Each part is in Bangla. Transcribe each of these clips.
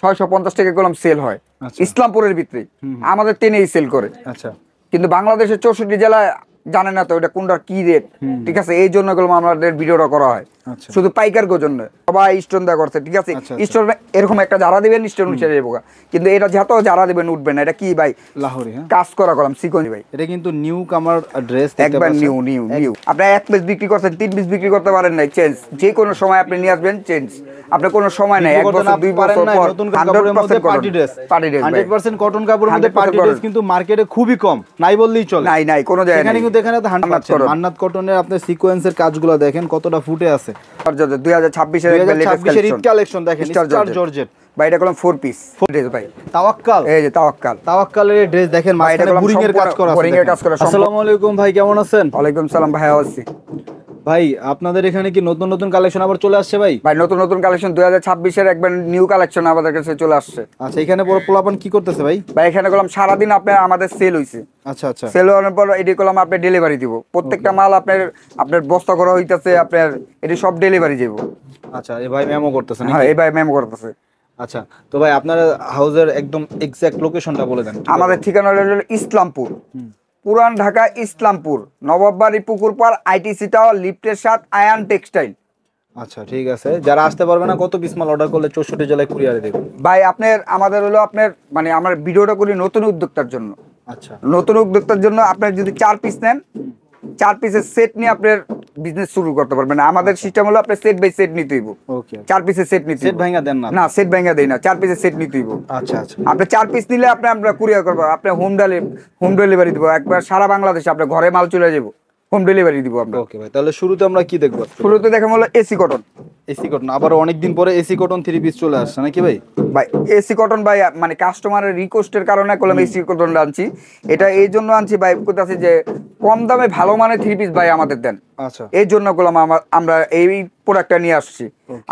650 টাকা কলম সেল হয় ইসলামপুরের ভিতরে, আমাদের টেনেই সেল করে। আচ্ছা, কিন্তু বাংলাদেশের 64 জেলায় জানে না তো এটা কোনটা কি রেট, ঠিক আছে? এই জন্য এগুলো আমাদের ভিডিওটা করা হয়, শুধু পাইকার জন্য। সবাই স্টোন দেওয়া করছে, ঠিক আছে? স্টোন এরকম একটা যারা দিবেন স্টোন উঠে যাবো, কিন্তু এটা যত যারা দিবেন উঠবে না। এটা কি ভাই? লাহোরি কাজ করা কলম সিকোয়েন্স ভাই। এটা কিন্তু নিউ কামার ড্রেস, একবার নিউ নিউ নিউ। আপনি 1 পিস বিক্রি করছেন, 3 পিস বিক্রি করতে পারেন নাই, চেঞ্জ যে কোনো সময় আপনি নিয়ে আসবেন, চেঞ্জ। আপনার কোনো সময় নাই, 1 বছর 2 বছর পর নতুন কাপড়ের মধ্যে পার্টি ড্রেস, 100% কটন কাপড়ের মধ্যে পার্টি ড্রেস কিন্তু মার্কেটে খুবই কম, নাই বললেই চলে। নাই নাই কোনো জায়গায় এখানে কিন্তু এখানে তো 100% মান্নাত কটনের আপনি সিকোয়েন্সের কাজগুলো দেখেন কতটা ফুটে আছে। 2026 এর ঈদ কালেকশন দেখেন, স্টার জর্জেট ভাই। এটা কলম 4 পিস ড্রেস ভাই, তাওয়াক্কাল। এই যে তাওয়াক্কালের ড্রেস দেখেন, মাঝখানে বোরিং এর কাজ করা আছে। বোরিং এর কাজ করা। আসসালামু আলাইকুম ভাই, কেমন আছেন? ওয়ালাইকুম সালাম ভাই, আছি ভাই। আপনাদের এখানে কি নতুন নতুন কালেকশন আবার চলে আসছে ভাই? ভাই নতুন নতুন কালেকশন 2026 এর একবার নিউ কালেকশন আমাদের কাছে চলে আসছে। আচ্ছা, এখানে বড় পোলাপান কি করতেছে ভাই? ভাই এখানে কলম সারা দিন আপনার আমাদের সেল হইছে। আচ্ছা আচ্ছা, সেল হওয়ার পর এডি কলম আপনি ডেলিভারি দিব। প্রত্যেকটা মাল আপনার বস্তা করা হইতাছে, আপনার এডি সব ডেলিভারি যাব। আচ্ছা, এই ভাই মেমো করতেছে নাকি? হ্যাঁ, এই ভাই মেমো করতেছে। আচ্ছা, তো ভাই আপনার হাউসের একদম এক্সাক্ট লোকেশনটা বলে দেন। আমাদের ঠিকানা হলো ইসলামপুর, পুরান ঢাকা ইসলামপুর, নবাববাড়ি পুকুর পাড়, আইটিসি টাওয়ার, লিফটের 7, আয়ান টেক্সটাইল। আচ্ছা ঠিক আছে, যারা আসতে পারবে না কত পিস মাল অর্ডার করলে 64 জেলায় কুরিয়ারে দেব? ভাই আমাদের হলো মানে আমার ভিডিওটা করি নতুন উদ্যোক্তার জন্য। আচ্ছা, নতুন উদ্যোক্তার জন্য আপনার যদি 4 পিস নেন, 4 পিসের সেট নিয়ে আপনার বিজনেস শুরু করতে পারবেন। আমাদের সিস্টেম হলো আপনার সেট বাই সেট নিতে হইব। ওকে, 4 পিসের সেট নিতে সেট ভাঙা দেন না? না, সেট ভাঙা দেই না, 4 পিসের সেট নিতে হইব। আচ্ছা আচ্ছা, আপনি 4 পিস নিলে আমরা কুরিয়ার করব, আপনি হোম ডেলিভারি দিব। একবার সারা বাংলাদেশে আপনার ঘরে মাল চলে যাব, হোম ডেলিভারি দিব আমরা। ওকে ভাই, তাহলে শুরুতে আমরা কি দেখব? শুরুতে দেখাম হলো এসি কটন। এসি কটন আবার অনেকদিন পরে এসি কটন 3 পিস চলে আসছে নাকি ভাই? ভাই এসি কটন ভাই মানে কাস্টমারের রিকোয়েস্টের কারণে কলম এসি কটন আনছি। এটা এই জন্য আনছি ভাই, কোথাছে যে কম দামে ভালো মানের 3 পিস ভাই আমাদের দেন। আচ্ছা, এই জন্য কলম আমরা এই প্রোডাক্টটা নিয়ে আসছি।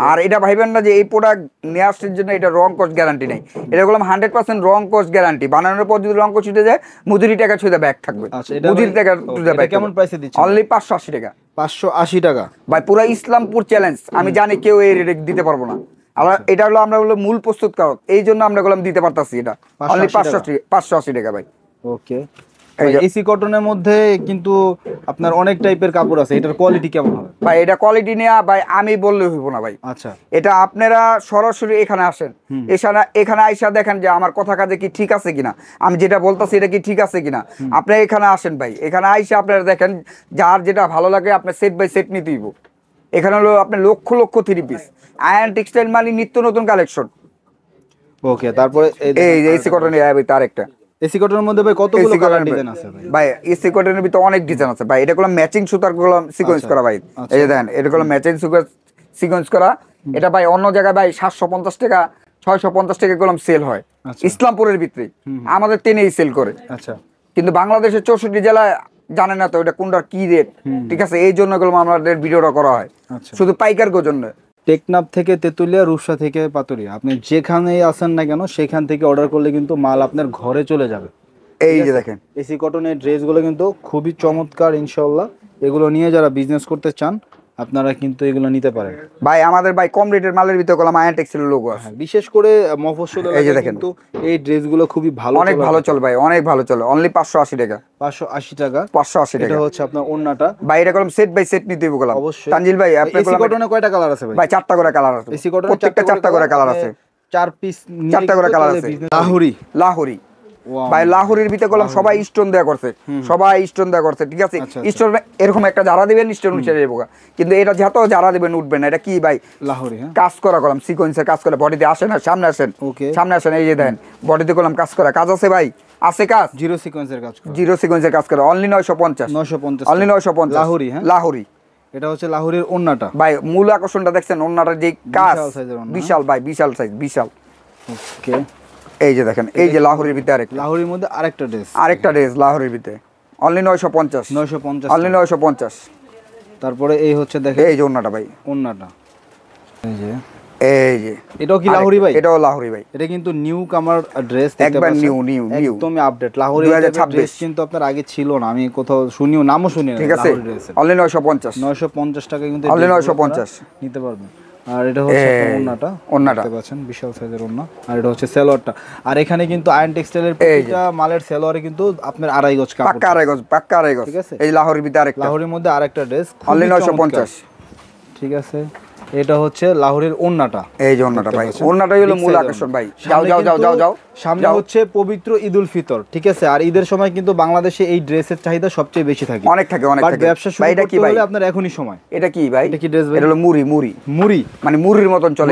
আর এটা ভাইবেন না যে এই প্রোডাক্ট নিয়ে আসছির জন্য এটা রং কস্ট গ্যারান্টি নেই। এটা কলম 100% রং কস্ট গ্যারান্টি। বানানোর পর যদি রং কস্ট উঠে যায়, মজুরি টাকা ছুঁয়ে ব্যাগ থাকবে। মজুরি টাকা ছুঁয়ে ব্যাগ। কেমন প্রাইসে দিচ্ছেন? অনলি 580 টাকা। 580 টাকা ভাই, পুরো ইসলামপুর চ্যালেঞ্জ। আমি জানি কেউ এই রেটে দিতে পারবো না। এটা হলো আমরা মূল প্রস্তুতকারক, এই জন্য আমরা কলম দিতে পারতাছি। এটা অনলি 580 টাকা ভাই। ওকে, এসি কটনের মধ্যে কিন্তু আপনার অনেক টাইপের কাপড় আছে, এটার কোয়ালিটি কেমন হবে ভাই? এটা কোয়ালিটি নিয়ে ভাই আমি বললে হইব না ভাই। আচ্ছা, এটা আপনারা সরাসরি এখানে আসেন, এখানে আইসা দেখেন যে আমার কথা কাজে কি ঠিক আছে কিনা, আমি যেটা বলতাছি এটা কি ঠিক আছে কিনা। আপনি এখানে আসেন ভাই, এখানে আইসা আপনারা দেখেন, যার যেটা ভালো লাগে আপনার সেট বাই সেট নিতে হইব। এখানে হলো আপনার lakh lakh 3 piece. Ion textile মানে নিত্য নতুন কালেকশন। ওকে, তারপরে এই এসি কটনের তার একটা এসি কটনের মধ্যে ভাই কতগুলো কালার ডিজাইন আছে ভাই? ভাই এসি কটনের ভিতরে অনেক ডিজাইন আছে ভাই। এটা গুলো ম্যাচিং সুতার গুলো সিকোয়েন্স করা ভাই। এই যে দেখেন, এটা গুলো ম্যাচিং সিকোয়েন্স করা। এটা ভাই অন্য জায়গায় ভাই 750 টাকা 650 টাকা কলম সেল হয় ইসলামপুরের ভিতরে, আমাদের টেনেই সেল করে। আচ্ছা, কিন্তু বাংলাদেশের 64 জেলায় জানে না তো এটা কোনটা কি রেট, ঠিক আছে? এই জন্য এগুলো আমাদের ভিডিওটা করা হয়, শুধু পাইকার জন্য। টেকনাফ থেকে তেতুলিয়া, রূপসা থেকে পাতুরিয়া, আপনি যেখানেই আসেন না কেন সেখান থেকে অর্ডার করলে কিন্তু মাল আপনার ঘরে চলে যাবে। এই যে দেখেন, এসি কটনের ড্রেসগুলো কিন্তু খুবই চমৎকার ইনশাআল্লাহ। এগুলো নিয়ে যারা বিজনেস করতে চান আপনারা কিন্তু এগুলো নিতে পারেন ভাই। আমাদের ভাই কম রেটের মালের ভিতরে কলম আয়ন টেক্সটাইলের লোগো আছে। বিশেষ করে মফস্বল এলাকায় কিন্তু এই ড্রেসগুলো খুবই ভালো, অনেক ভালো চলে ভাই, অনেক ভালো চলে। অনলি 580 টাকা। 580 টাকা, 580 টাকা। এটা হচ্ছে আপনার ওন্নাটা। ভাই এটা কলম সেট বাই সেট নিতে হবে কলম। অবশ্যই তানজিল ভাই, আপনার এসি কটনে কয়টা কালার আছে ভাই? ভাই 4টা করে কালার আছে। এসি কটনে প্রত্যেকটা 4টা করে কালার আছে। 4 পিস 4টা করে কালার আছে। লাহোরি ভাই, লাহোরির ভিতরে কলম সবাই স্টোন দেয়া করছে, সবাই স্টোন দেয়া করছে, ঠিক আছে? স্টোন এরকম একটা যারা দিবেন স্টোন উঠে যাবো, কিন্তু এটা যত যারা দিবেন উঠবে না। এটা কি ভাই? লাহোরি কাজ করা কলম, সিকোয়েন্সের কাজ করে। বডিতে আসেন না, সামনে আসেন, সামনে আসেন। এই যে দেন, বডিতে কলম কাজ করা কাজ আছে ভাই, আছে কাজ। জিরো সিকোয়েন্সের কাজ করে, জিরো সিকোয়েন্সের কাজ করে। Only 950 only 950 Lahori. হ্যাঁ, লাহোরি। এটা হচ্ছে লাহোরির ওন্নাটা ভাই। মূল আকর্ষণটা দেখছেন ওন্নাটার যে কাজ, বিশাল ভাই, বিশাল সাইজ, বিশাল। ওকে, এই যে দেখেন, এই যে লাহোরির ভিতরে আরেকটা, লাহোরির মধ্যে আরেকটা ড্রেস লাহোরির ভিতরে অনলি 950 অনলি 950। তারপরে এই হচ্ছে দেখেন, এই যে ওন্নাটা ভাই, ওন্নাটা এই যে এটাও কি লাহোরি ভাই? এটাও লাহোরি ভাই। এটা কিন্তু নিউ কামার ড্রেস, একবার নিউ একদমই আপডেট। লাহোরি 2026 কিন্তু আপনার আগে ছিল না, আমি কোথাও শুনিও, নামও শুনি না। ঠিক আছে, অনলি 950 950 টাকা কিন্তু অনলি 950 নিতে পারবেন। আর এটা হচ্ছে আপনার ওন্নাটা দেখতে পাচ্ছেন, বিশাল সাইজের ওন্না। আর এটা হচ্ছে সালোয়ারটা। আর এখানে কিন্তু আয়ন টেক্সটাইলের প্রতিটা মালের সালোয়ারে কিন্তু আপনার 2.5 গজ কাপড়, পাক্কা আড়াই গজ। ঠিক আছে, এই লাহোরের ভিতরে আরেকটা, লাহোরের মধ্যে আরেকটা ড্রেস অনলি 950। ঠিক আছে, এটা হচ্ছে লাহোরের ওন্নাটা। এই যে ওন্নাটা ভাই, ওন্নাটাই হলো মূল আকর্ষণ ভাই। যাও সামনে হচ্ছে পবিত্র ঈদুল ফিতর, ঠিক আছে। আর ঈদের সময় কিন্তু বাংলাদেশে এই ড্রেসের চাহিদা সবচেয়ে বেশি থাকে, অনেক থাকে। বাট ব্যবসা শুরু করতে হলে আপনার এখনই সময়। এটা কি ভাই? এটা কি ড্রেস ভাই? এটা হলো মুড়ি, মানে মুড়ির মতন চলে,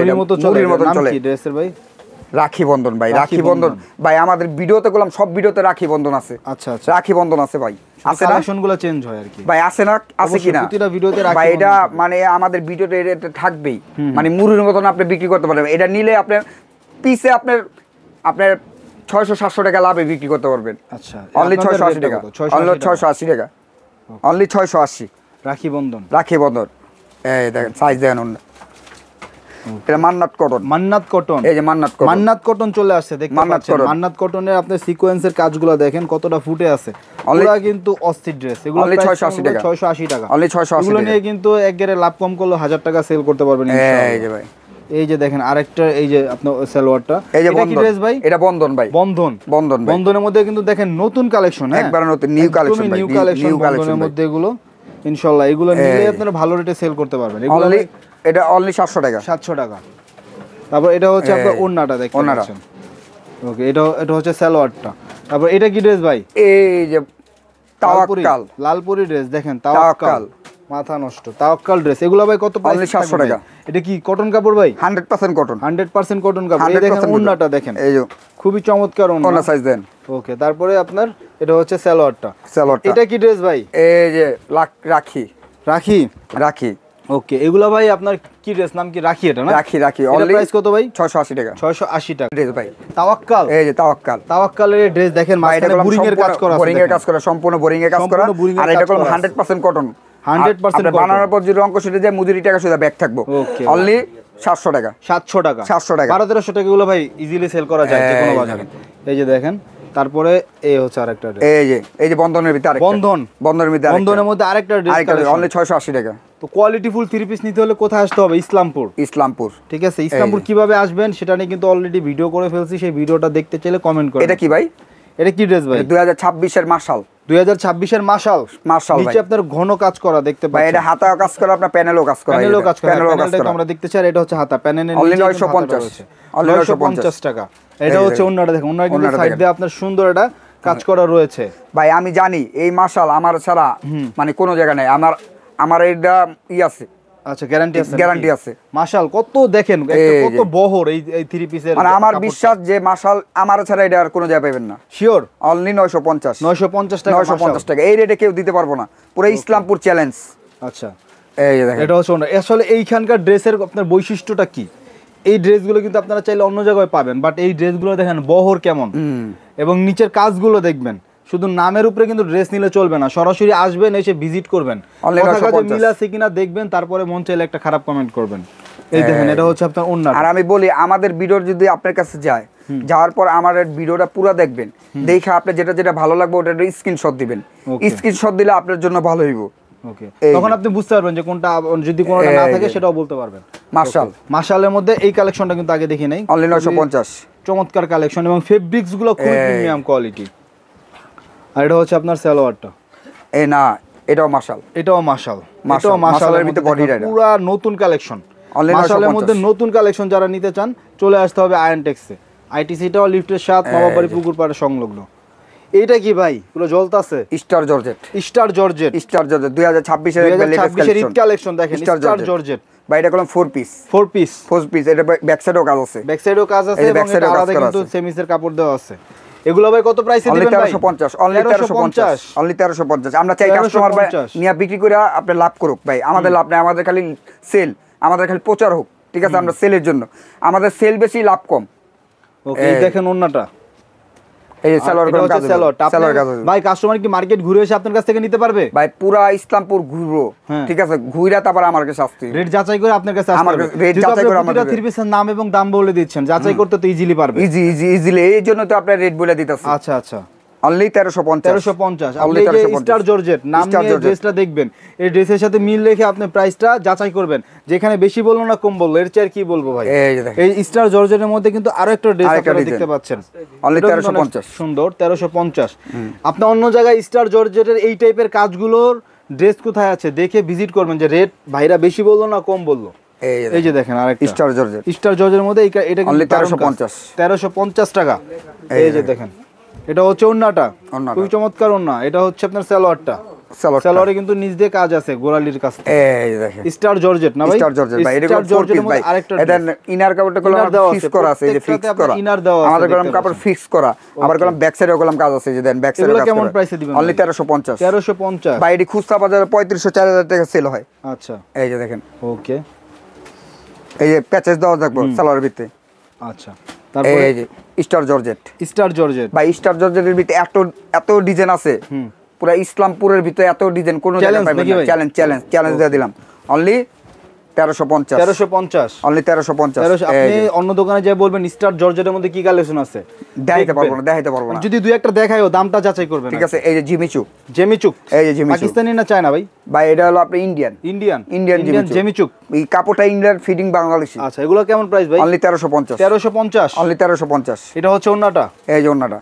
মুড়ির মতন চলে। কি ড্রেসের ভাই? রাখি বন্ধন ভাই, রাখি বন্ধন ভাই। আমাদের ভিডিওতে বললাম, সব ভিডিওতে রাখি বন্ধন আছে। আচ্ছা, রাখি বন্ধন আছে ভাই, আছে না? কালেকশনগুলো চেঞ্জ হয় আর কি ভাই, আছে না? আছে কি না প্রতিটা ভিডিওতে রাখি ভাই? এটা মানে আমাদের ভিডিওতে এটা থাকবেই, মানে মুড়ির মতন আপনি বিক্রি করতে পারবেন। এটা নিলে আপনার পিসে আপনার 600-700 টাকা লাভে বিক্রি করতে পারবেন। আচ্ছা, অনলি 680 টাকা, অনলি 680 টাকা, অনলি 680। রাখি বন্ধন এই দেখেন সাইজ দেখেন। এটা মান্নাত কটন। এই যে মান্নাত কটন চলে আসছে, দেখতে পাচ্ছেন। মান্নাত কটনের আপনার সিকোয়েন্সের কাজগুলো দেখেন কতটা ফুটে আছে। পুরো কিন্তু অস্থির ড্রেস। এগুলো অনলি 680 টাকা, 680 টাকা, অনলি 680 এগুলো নিয়ে কিন্তু একবারে লাভ কম করলে 1000 টাকা সেল করতে পারবেন ইনশাআল্লাহ। এই যে ভাই, এই যে দেখেন আরেকটা, এই যে আপনার সালোয়ারটা। এটা কি ড্রেস ভাই? এটা বন্ধন ভাই, বন্ধন ভাই। বন্ধনের মধ্যে কিন্তু দেখেন নতুন কালেকশন, একবার নতুন নিউ কালেকশন ভাই, নিউ কালেকশনের মধ্যে এগুলো ইনশাআল্লাহ এগুলো নিলে আপনারা ভালো রেটে সেল করতে পারবেন। এগুলো এটা অনলি 700 টাকা, 700 টাকা। তারপর এটা হচ্ছে আপনার ওন্নাটা দেখতে পাচ্ছেন। ওকে, এটা হচ্ছে সালোয়ারটা। তারপর এটা কি ড্রেস ভাই? এই যে তাওয়াক্কাল, লালপুরি ড্রেস দেখেন, তাওয়াক্কাল, মাথা নষ্ট তাওয়াক্কাল ড্রেস। এগুলো ভাই কত প্রাইস? অনলি 700 টাকা। এটা কি কটন কাপড় ভাই? 100% কটন, 100% কটন কাপড়। এই দেখেন ওন্নাটা দেখেন, এই যে খুবই চমৎকার ওন্না সাইজ দেন। ওকে, তারপরে আপনার এটা হচ্ছে সালোয়ারটা। এটা কি ড্রেস ভাই? এই যে রাখি। ওকে, এগুলা ভাই আপনার কি ড্রেস, নাম কি? রাখি। এটা না রাখি। অনলি প্রাইস কত ভাই? 680 টাকা, 680 টাকা ড্রেস ভাই। তাওয়াক্কাল, এই যে তাওয়াক্কালের ড্রেস দেখেন, মাঝখানে বোরিং এর কাজ করা আছে, বোরিং এর কাজ করা, সম্পূর্ণ বোরিং এর কাজ করা। আর এটা হলো 100% কটন, 100% কটন। বানানোর পর যদি রং কষে যায় মজুরি টাকা সুদা ব্যাক থাকবো। অনলি 700 টাকা, 700 টাকা, 1200 টাকা। এগুলো ভাই ইজিলি সেল করা যায় যে কোনো বাজারে। এই যে দেখেন, তারপরে এই হচ্ছে আরেকটা ড্রেস। এই যে বন্ধনের ভিতরে আরেকটা, বন্ধনের মধ্যে আরেকটা ড্রেস, অনলি 680 টাকা। তো কোয়ালিটি ফুল 3 পিস নিতে হলে কোথায় আসতে হবে? ইসলামপুর। ঠিক আছে, ইসলামপুর কিভাবে আসবেন সেটা নিয়ে কিন্তু অলরেডি ভিডিও করে ফেলছি, সেই ভিডিওটা দেখতে চাইলে কমেন্ট করুন। এটা কি ভাই? এটা কি ড্রেস ভাই? 2026 এর মাশাল, 2026 এর মাশাল নিচে আপনার ঘন কাজ করা দেখতে পাচ্ছেন। এটা হাতা কাজ করা, আপনার প্যানেলও কাজ করা, প্যানেলটা আমরা দেখতে চাই। এটা হচ্ছে হাতা, প্যানেলের অনলি 950 টাকা। এটা হচ্ছে ওন্নাটা দেখুন, ওন্নার কিন্তু সাইড দিয়ে আপনার সুন্দর একটা কাজ করা রয়েছে ভাই। আমি জানি এই মাশাল আমার ছাড়া মানে কোনো জায়গা নাই। আমার এটা আছে। আচ্ছা, গ্যারান্টি আছে। মাশাল কত দেখেন, কত বহর এই 3 পিসের। মানে আমার বিশ্বাস যে মাশাল আমার ছাড়া এটা আর কোনো জায়গায় পাবেন না। শিওর। অনলি 950 টাকা, 950 টাকা। এই রেটে কেউ দিতে পারবো না, পুরো ইসলামপুর চ্যালেঞ্জ। আচ্ছা, এই দেখেন, এটা হচ্ছে আসলে এইখানকার ড্রেসের আপনার বৈশিষ্ট্যটা কি? এই ড্রেসগুলো কিন্তু আপনারা চাইলে অন্য জায়গায় পাবেন, বাট এই ড্রেসগুলো দেখেন বহর কেমন, এবং নিচের কাজগুলো দেখবেন। শুধু নামের উপরে কিন্তু ড্রেস নিলে চলবে না, সরাসরি আসবেন, এসে ভিজিট করবেন, মিল আছে কিনা দেখবেন, তারপরে মন চাইলে একটা খারাপ কমেন্ট করবেন। এই দেখেন, এটা হচ্ছে আপনার ওন্না। আর আমি বলি, আমাদের ভিডিও যদি আপনার কাছে যায়, যাওয়ার পর আমার ভিডিওটা পুরো দেখবেন, দেখে আপনার যেটা ভালো লাগবে ওটা স্ক্রিনশট দিবেন। স্ক্রিনশট দিলে আপনার জন্য ভালো হইব। ওকে, তখন আপনি বুঝতে পারবেন যে কোনটা, যদি কোনটা না থাকে সেটাও বলতে পারবেন। মাশালের মধ্যে এই কালেকশনটা কিন্তু আগে দেখি নাই, অনলি 950। চমৎকার কালেকশন, এবং ফেব্রিক্স গুলো খুব প্রিমিয়াম কোয়ালিটি। আর এটা হচ্ছে আপনার সালোয়ারটা। এটাও মাশালের ভিতরে বডি রাইডার, পুরো নতুন কালেকশন। মাশালের মধ্যে নতুন কালেকশন যারা নিতে চান চলে আসতে হবে আয়ন টেক্সে। আইটিসিটাও লিফটের 7 নবাবাড়ি পুকুর পাড়ে সংলগ্ন। এইটা কি ভাই? পুরো জ্বলতাছে। স্টার জর্জেট 2026 এর ঈদ কালেকশন দেখেন, স্টার জর্জেট ভাই। এটা কলম 4 পিস। এটা ব্যাক সাইডেও কাজ আছে, এবং এটা আলাদা কিন্তু সেমিসের কাপড় দেওয়া আছে। এগুলো ভাই কত প্রাইসে দিবেন ভাই? 1350, অনলি 1350। আমরা চাই কাস্টমার ভাই নিয়া বিক্রি করে আপনি লাভ করুক ভাই। আমাদের লাভ নাই, আমাদের খালি সেল, আমাদের খালি প্রচার হোক, ঠিক আছে? আমরা সেলের জন্য, আমাদের সেল বেশি, লাভ কম। ওকে, দেখেন ওন্নাটা, এই সালোয়ার কাজ ভাই। কাস্টমার কি মার্কেট ঘুরে এসে আপনার কাছ থেকে নিতে পারবে ভাই? পুরা ইসলামপুর ঘুরবো, ঠিক আছে? ঘুইরা তারপর আমার কাছে আসতে, রেট যাচাই করে আপনার কাছে আসতে হবে। রেট যাচাই করে আমাদের 3 পিসের নাম এবং দাম বলে দিচ্ছেন, যাচাই করতে তো ইজিলি পারবে। ইজিলি, এই জন্য তো আপনার রেট বলে দিতেছি। আচ্ছা, অনলি 1350 1350 আপনি এই যে স্টার জর্জেট নাম নিয়ে ড্রেসটা দেখবেন, এই ড্রেসের সাথে মিল রেখে আপনি প্রাইসটা যাচাই করবেন, যেখানে বেশি বললো না কম বললো, এর চেয়ে আর কি বলবো ভাই। এই স্টার জর্জেটের মধ্যে কিন্তু আরো একটা ড্রেস আপনারা দেখতে পাচ্ছেন, অনলি 1350 সুন্দর 1350। আপনি অন্য জায়গায় স্টার জর্জেটের এই টাইপের কাজগুলোর ড্রেস কোথায় আছে দেখে ভিজিট করবেন, যে রেট ভাইরা বেশি বললো না কম বললো। এই যে দেখেন আরেকটা স্টার জর্জেট, স্টার জর্জেটের মধ্যে এটা কিন্তু অনলি 1350 টাকা। এই যে দেখেন এটা হচ্ছে ওন্নাটা, খুবই চমৎকার ওন্না। এটা হচ্ছে আপনার সালোয়ারটা, সালোয়ারে কিন্তু নিচ দিয়ে কাজ আছে গোড়ালির কাছে। এই দেখেন স্টার জর্জেট না ভাই, স্টার জর্জেট ভাই, এটা জর্জেটের মধ্যে আরেকটা এটা ইনার কাপড়টা কলম ফিক্স করা আছে, এই যে ফিক্স করা ইনার দেওয়া আছে, আমাদের কলম কাপড় ফিক্স করা, আবার কলম ব্যাক সাইডেও কলম কাজ আছে, যে দেন ব্যাক সাইডে কাজ। কেমন প্রাইসে দিবেন? অনলি 1350 1350 ভাই, এটি খুচরা বাজারে 3500 4000 টাকা সেল হয়। আচ্ছা এই যে দেখেন, ওকে, এই যে প্যাচেস দেওয়া থাকবে সালোয়ারের ভিতরে। আচ্ছা তারপরে এই যে স্টার জর্জেট, স্টার জর্জেট ভাই স্টার জর্জেটের ভিতরে এত ডিজাইন আছে, পুরো ইসলামপুরের ভিতরে এত ডিজাইন কোন জায়গায় পাবেন না। চ্যালেঞ্জ দিয়ে দিলাম, অনলি 1350 অনলি 1350। আপনি অন্য দোকানে যাই বলবেন স্টার জর্জেটের মধ্যে কি কালেকশন আছে, দেখাইতে পারবো না, যদি দুই একটা দেখায়ও দামটা যাচাই করবেন। ঠিক আছে, এই যে জেমিচুক, এই যে পাকিস্তানি না চায়না ভাই? ভাই এটা হলো আপনি ইন্ডিয়ান জেমিচুক, এই কাপড়টা ইন্ডিয়ান ফিটিং বাংলাদেশি। আচ্ছা এগুলো কেমন প্রাইস ভাই? Only 1350 only 1350। এটা হচ্ছে ওন্নাটা, এই যে ওন্নাটা,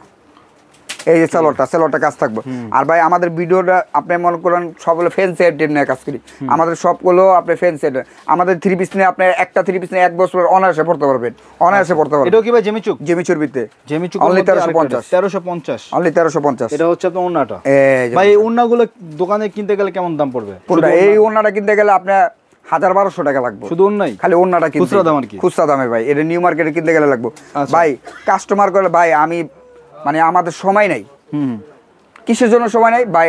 এই যে সালোয়ারটা কাজ থাকবে। আর ভাই আমাদের ভিডিওটা আপনি মনে করেন সব হলো ফ্যান্সি আইটেম নিয়ে কাজ করি, আমাদের সবগুলো আপনি ফ্যান্সি আইটেম। আমাদের থ্রি পিস নিয়ে আপনি একটা থ্রি পিস নিয়ে 1 বছর অনায়াসে পড়তে পারবেন, এটাও কি ভাই জেমিচুর ভিতরে অনলি 1350 অনলি 1350। এটা হচ্ছে আপনার ওন্নাটা। ভাই এই ওন্নাগুলো দোকানে কিনতে গেলে কেমন দাম পড়বে? এই ওন্নাটা কিনতে গেলে আপনার 1200 টাকা লাগবে, শুধু ওন্নাই, খালি ওন্নাটা কিনতে খুচরা দাম আর কি, খুচরা দামে ভাই। এটা নিউ মার্কেটে কিনতে গেলে লাগবে ভাই। কাস্টমার করে ভাই আমি মানে আমাদের সময় নাই, কিসের জন্য সময় নাই ভাই?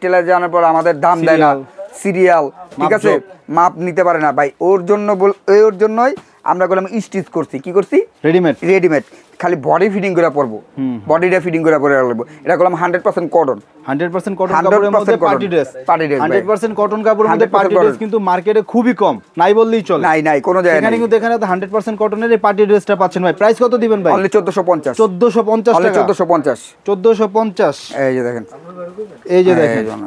টেলারে জানার পর আমাদের দাম দেয় না, সিরিয়াল ঠিক আছে, মাপ নিতে পারে না ভাই। ওর জন্যই আমরা বললাম স্টিচ করছি, কি করছি? রেডিমেড, খালি বডি ফিটিং করে পরবো, বডিটা ফিটিং করে পরে রাখবো। এটা করলাম 100% কটন, 100% কটন কাপড়ের মধ্যে পার্টি ড্রেস 100% কটন কাপড়ের মধ্যে পার্টি ড্রেস কিন্তু মার্কেটে খুবই কম, নাই বললেই চলে। নাই কোনো জায়গায় এখানে কিন্তু এখানে 100% কটনের এই পার্টি ড্রেসটা পাচ্ছেন ভাই। প্রাইস কত দিবেন ভাই? অনলি 1450 টাকা, 1450। এই যে দেখেন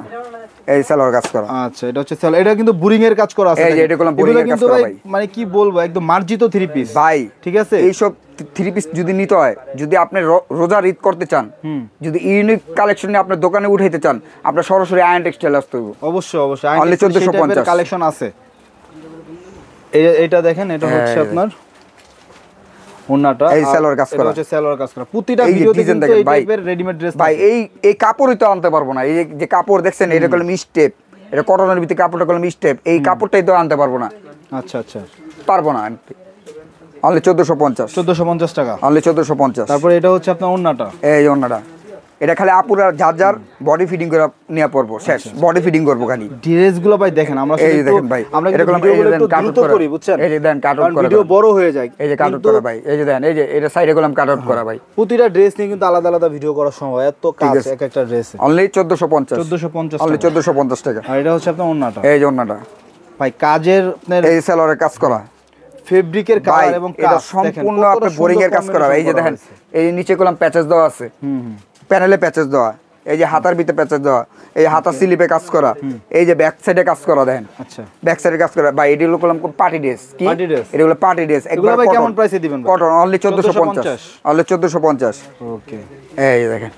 এই সালোয়ার কাজ করা। আচ্ছা এটা হচ্ছে সালোয়ার, এটা কিন্তু বুরিং এর কাজ করা আছে। এই যে এটা কোন বুরিং এর কাজ করা ভাই, মানে কি বলবো একদম মার্জিত থ্রি পিস ভাই। ঠিক আছে, এই সব থ্রি পিস যদি নিতে হয়, যদি আপনি রোজার ঈদ করতে চান, যদি ইউনিক কালেকশন নিয়ে আপনার দোকানে উঠাইতে চান, আপনার সরাসরি আয়ন টেক্সটাইল আসতে হবে। অবশ্যই অনলি 1450 কালেকশন আছে। এটা দেখেন, এটা হচ্ছে আপনার ওন্নাটা, এই সালোয়ার কাজ করা, এটা হচ্ছে সালোয়ার কাজ করা। প্রতিটা ভিডিওতে কিন্তু এই টাইপের রেডিমেড ড্রেস ভাই। এই কাপড়ই তো আনতে পারবো না, এই যে কাপড় দেখছেন এটা কলম স্টেপ, এটা কটনের ভিতরে কাপড়টা কলম স্টেপ, এই কাপড়টাই তো আনতে পারবো না। আচ্ছা পারবো না আনতে। অনলি 1450 টাকা, অনলি 1450। তারপরে এটা হচ্ছে আপনার ওন্নাটা, এই ওন্নাটা, এটা খালি আপুরা যার বডি ফিটিং করে নিয়ে পড়বো, শেষ বডি ফিটিং করবো খালি। ড্রেসগুলো ভাই দেখেন, আমরা এই দেখেন ভাই, আমরা ভিডিওগুলো একটু দ্রুত করি বুঝছেন, এই যে দেন কাট আউট করা, ভিডিও বড় হয়ে যায়, এই যে কাট আউট করা ভাই, এই যে দেন, এই যে এটা সাইডে কলম কাট আউট করা ভাই। প্রতিটা ড্রেস নিয়ে কিন্তু আলাদা আলাদা ভিডিও করা সম্ভব, এত কাজ এক একটা ড্রেসে। অনলি 1450 অনলি 1450 টাকা। আর এটা হচ্ছে আপনার ওন্নাটা, এই যে ওন্নাটা ভাই কাজের আপনার এই সালোয়ারের কাজ করা, ফেব্রিকের কালার এবং কাজ সম্পূর্ণ আপনি বোরিং এর কাজ করা। এই যে দেখেন, এই নিচে কলম প্যাচেস দেওয়া আছে, প্যানেলে প্যাচেস দেওয়া, এই যে হাতার ভিতরে প্যাচেস দেওয়া, এই হাতার স্লিপে কাজ করা, এই যে ব্যাক সাইডে কাজ করা দেখেন। আচ্ছা ব্যাক সাইডে কাজ করা ভাই। এগুলো কলম পার্টি ড্রেস, কি এটা হলো পার্টি ড্রেস। এগুলো ভাই কেমন প্রাইসে দিবেন? Cotton only 1450 only 1450। ওকে এই দেখেন,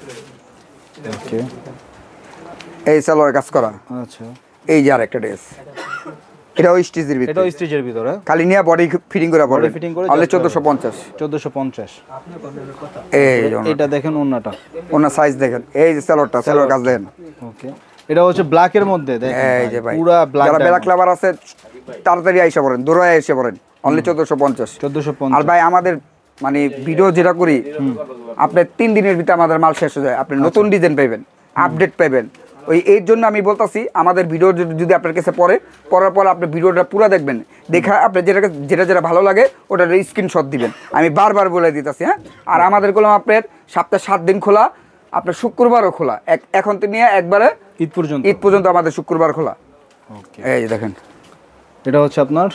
এই সালোয়ার কাজ করা। আচ্ছা এই যে আরেকটা ড্রেস, এটাও স্টিচের ভিতরে, এটাও স্টিচের ভিতরে, খালি নিয়ে বডি ফিটিং করে পড়বে, অনলি 1450 এই এটা দেখেন ওন্নাটা, ওন্না সাইজ দেখেন, এই যে সালোয়ার কাজ দেখেন। ওকে এটা হচ্ছে ব্ল্যাক এর মধ্যে দেখেন, এই যে ভাই পুরো ব্ল্যাক, যারা ব্ল্যাক লাভার আছে তাড়াতাড়ি আইসা পড়েন, দৌড়ায় আইসা পড়েন, অনলি 1450। আর ভাই আমাদের মানে ভিডিও যেটা করি, আপনি 3 দিনের ভিতরে আমাদের মাল শেষ হয়ে যায়, আপনি নতুন ডিজাইন পাইবেন, আপডেট পাইবেন। এর জন্য আমি বলতাছি, আমাদের ভিডিও যদি আপনার কাছে পড়ার পর আপনি ভিডিওটা পুরো দেখবেন, দেখা আপনার যেটা ভালো লাগে ওটার স্ক্রিনশট দিবেন, আমি বারবার বলে দিতেছি। হ্যাঁ, আর আমাদের কলম আপনার সপ্তাহে 7 দিন খোলা, আপনার শুক্রবারও খোলা, এখন তো নিয়ে একবারে ঈদ পর্যন্ত আমাদের শুক্রবার খোলা। এই দেখেন, এটা হচ্ছে আপনার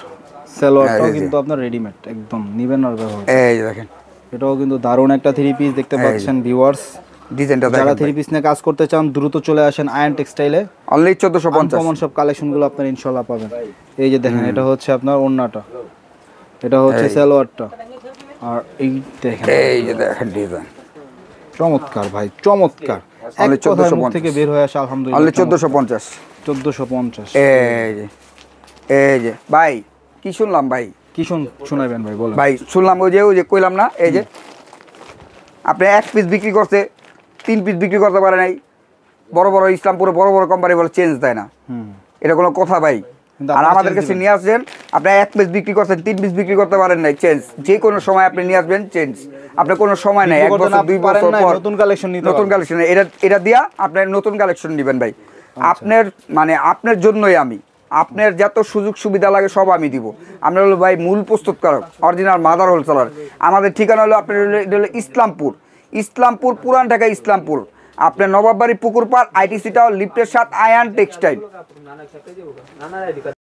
সালোয়ারটাও কিন্তু আপনার রেডিমেড, একদম নিবেন আর ব্যবহার। এই দেখেন, এটাও কিন্তু দারুণ একটা থ্রি পিস দেখতে পাচ্ছেন ভিউয়ার্স, ডিজাইনটা যারা দেখেন 3 পিস নিয়ে কাজ করতে চান দ্রুত চলে আসেন আয়ন টেক্সটাইলে। অনলি 1450 কমন সব কালেকশনগুলো আপনারা ইনশাআল্লাহ পাবেন। এই যে দেখেন এটা হচ্ছে আপনার ওড়নাটা, এটা হচ্ছে সালোয়ারটা, আর এই দেখেন এই যে দেখেন ডিজাইন চমৎকার ভাই চমৎকার। অনলি 1450 থেকে বের হয়ে আসে আলহামদুলিল্লাহ। অনলি 1450 1450। এই যে ভাই কি শুনলাম ভাই, কি শোনাবেন ভাই বলেন। ভাই শুনলাম ওই যে কইলাম না, এই যে আপনি 1 পিস বিক্রি করছে 3 পিস বিক্রি করতে পারে নাই, বড় বড় ইসলামপুরে বড় বড় কোম্পানি বলে চেঞ্জ দেয় না, এটা কোনো কথা ভাই? আর আমাদের কাছে নিয়ে আসছেন, আপনি 1 পিস বিক্রি করছেন 3 পিস বিক্রি করতে পারেন নাই, চেঞ্জ যে কোনো সময় আপনি নিয়ে আসবেন, চেঞ্জ আপনার কোনো সময় নাই, 1 বছর 2 বছর পর নতুন কালেকশন নিতে নতুন কালেকশন এটা দিয়া আপনি নতুন কালেকশন নেবেন ভাই। আপনার মানে আপনার জন্যই আমি, আপনার যত সুযোগ সুবিধা লাগে সব আমি দিব। আমরা হলো ভাই মূল প্রস্তুতকারক, অরিজিনাল মাদার হোলসেলার। আমাদের ঠিকানা হলো আপনার হলো ইসলামপুর পুরান ঢাকা ইসলামপুর, আপনার নবাববাড়ি পুকুর পাড়, আইটিসি টাওয়ার লিফটের সাথে আয়ান টেক্সটাইল।